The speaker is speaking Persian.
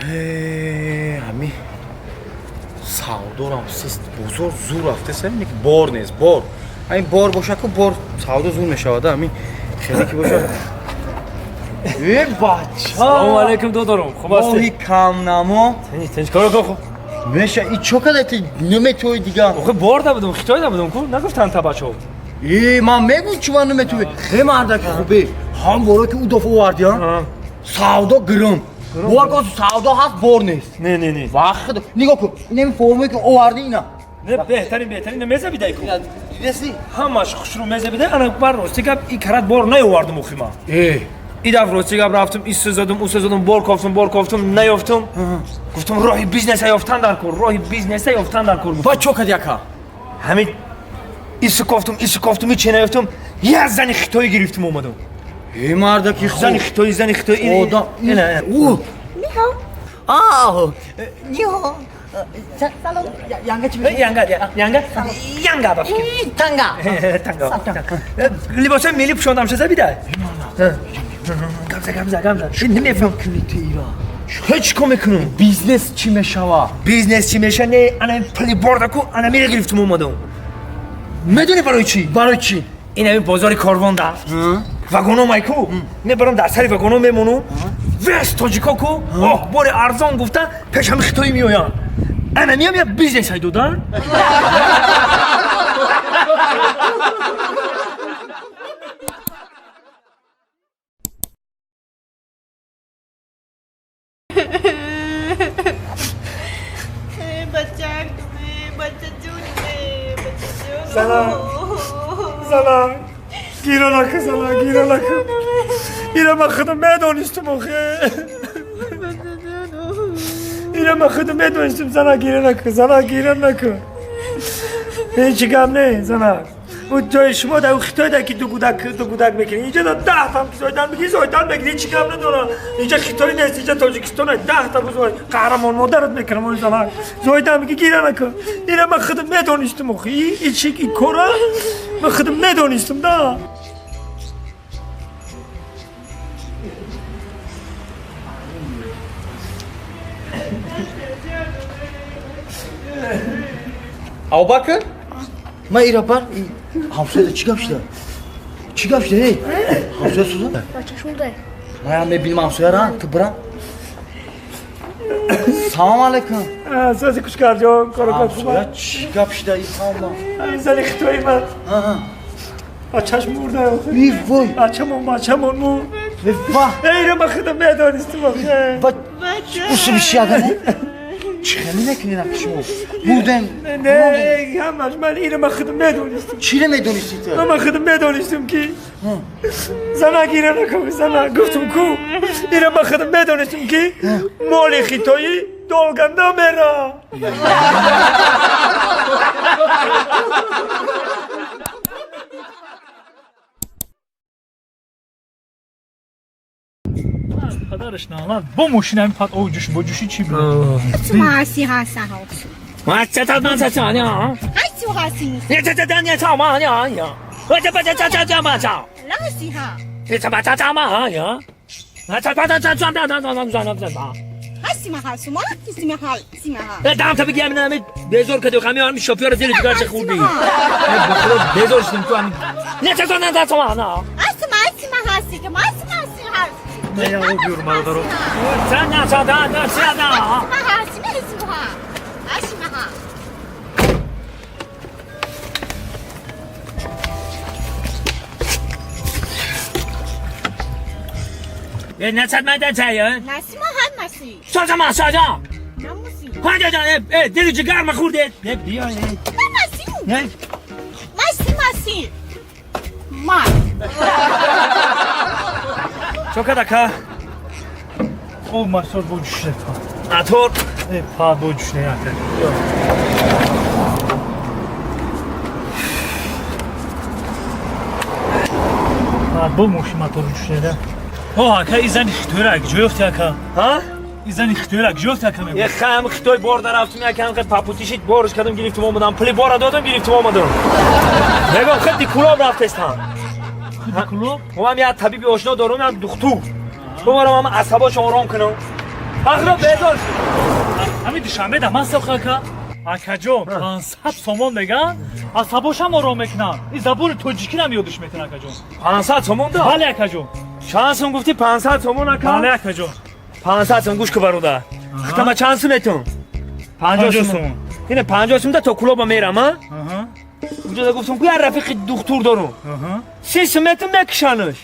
همین سعودارم سست بزرگ زور رفته سر اینه که بار نیست بار همین بار باشه که بار سعودا زور نشواده همین خیلی که باشه ای بچه سلام علیکم دادارم خوب هستی؟ ماهی کم نما تنش کارو خوب میشه این چوکلتی نمیتوی دیگه آخه بار نبودم خیتای نبودم کو نگفتن تا بچه‌ها من میگم چون نمیتوی خیلی مردک خوبه هم بارا که او دفعه وردی ها سعودا گرم بار که سعودا هست بار نیست نه وقت نگاه کن این فرمایی که آوردی اینا نه بهترین مزه بیدای کو دیدی همش خوشرو مزه بیده انا بار راستی که این کرات بار نیاوردم مخیما این دفعه راستی که رفتم این سزادم اون سزادم بار کافتم نیافتم گفتم راهی بیزنس یافتن در کار راهی بیزنس یافتن در کار با چوکت یکا همین ایسو کافتم این چه نیافتم یه زنی خیتایی گرفتم اومدم ای مردکی خوب زنی خیتایی آدم نه او نیها سلام یانگا چی میشه؟ یانگا بافکی تانگا لباس ملی پوشاندم چه بیده گمزه نمیفهم کلیت ایران هیچ کم میکنم بیزنس چی میشوا بیزنس چی میشه نه انا پلی بورد کو انا میره گرفتم اومدم میدونی برای چی این همین بازار کاروان ده واگونو مایکو میبرم در سری واگونو میمونم وست تاجیکا کو بار ارزان گفتن پیشم خیتایی میایم انا میام یه بیزنس های دادن سلام گیرانکه اینا من خودم میدونستم آخه اینا من خودم میدونستم زنا گیرانکه این چی گم نه زنا اون جای شما در خیتای در که دو گودک میکنی اینجا در 10 تا زایدن بگیری چی گم نداره اینجا خیتای نیست اینجا تاجیکستان 10 تا بزرگ قهرمان مادرت میکنم اون زنا زایدن میگی گیرانکه اینا من خودم میدونستم آخه این چی این کارا من خودم میدونستم دا او bakın ما ایرا بر همسایه چی گفته هی همسایه سوزن بچه شونده من میبینم همسایه را تو برم سلام علیکم سازی کشکار جان کارو همسایه چی گفته ای سلام زنی خیتایی من بچهش مرده ای وای بچه‌مون مرد واه اینا من خودم میدونستم آخه اصلا بیشی آدمه چخمی نکنی نکشمو بودن نه همش من اینو من خودم میدونستم چی رو میدونستی تو؟ من خودم میدونستم که زنا گیره نکن زنا گفتم کو اینو من خودم میدونستم که مال خیتایی دولگنده میره پدرش نه با ماشین همین پد اوجوش با جوشی چی بود ما هستی هستن ها ما چه تا من چه نه هستی و هستی نه چه تا چا ما یا و چه بچه چا ما چا هستی ها نه چه چا ما یا نه چه چا هستی ما هستی ما هستی ما هستی دام تا بگم نه بزرگ کدو خمیان شوفر دل دیگر چه خوردی بزرگ شدم تو همین نه چه ما نه هستی ما هستی که ما هستی نه یا بیرون مرا دارو نه چه ما هستی ما نه چه من چه نسی ما هم نسی ساجا نموسی خواهد جان دل جگر ما خورده نه بیا نه مسی ما چو که او مسئول با جوش نفت اتور پا با جوش نیاده با ماشین موتور جوش نیاده که این زنی خیتوی را اگه جویفتی اکا این زنی خیتوی را اگه جویفتی اکا میگه یه خم خیتوی بار رفتم یکم که پاپوتیشیت بارش کردم گرفتم آمدم پلی بار دادم گرفتم آمدم نگاه خیلی کلاب رفتستم کلوب هم یه طبیبی آشنا دارم هم دختور ببارم هم عصباش آرام کنم Ahra bedor. Hami dushanbe da man sokh aka. Akajon 500 somon megan. Asabosam orom meknam. In zaburi tojiki nam yodush metan akajon. 500 somon da. Bale akajon. چند سون گفتی 500 تومون اکا؟ Bale akajon. 500 تومون گوش که برادر. خدمت چند سومتون؟ 50 50 تومون. اینه 50 تومون تا کلوب میرم ها؟ Aha. اونجا گفتم که یه رفیق دکتر دارم. Aha. 30 سومتون بکشانش.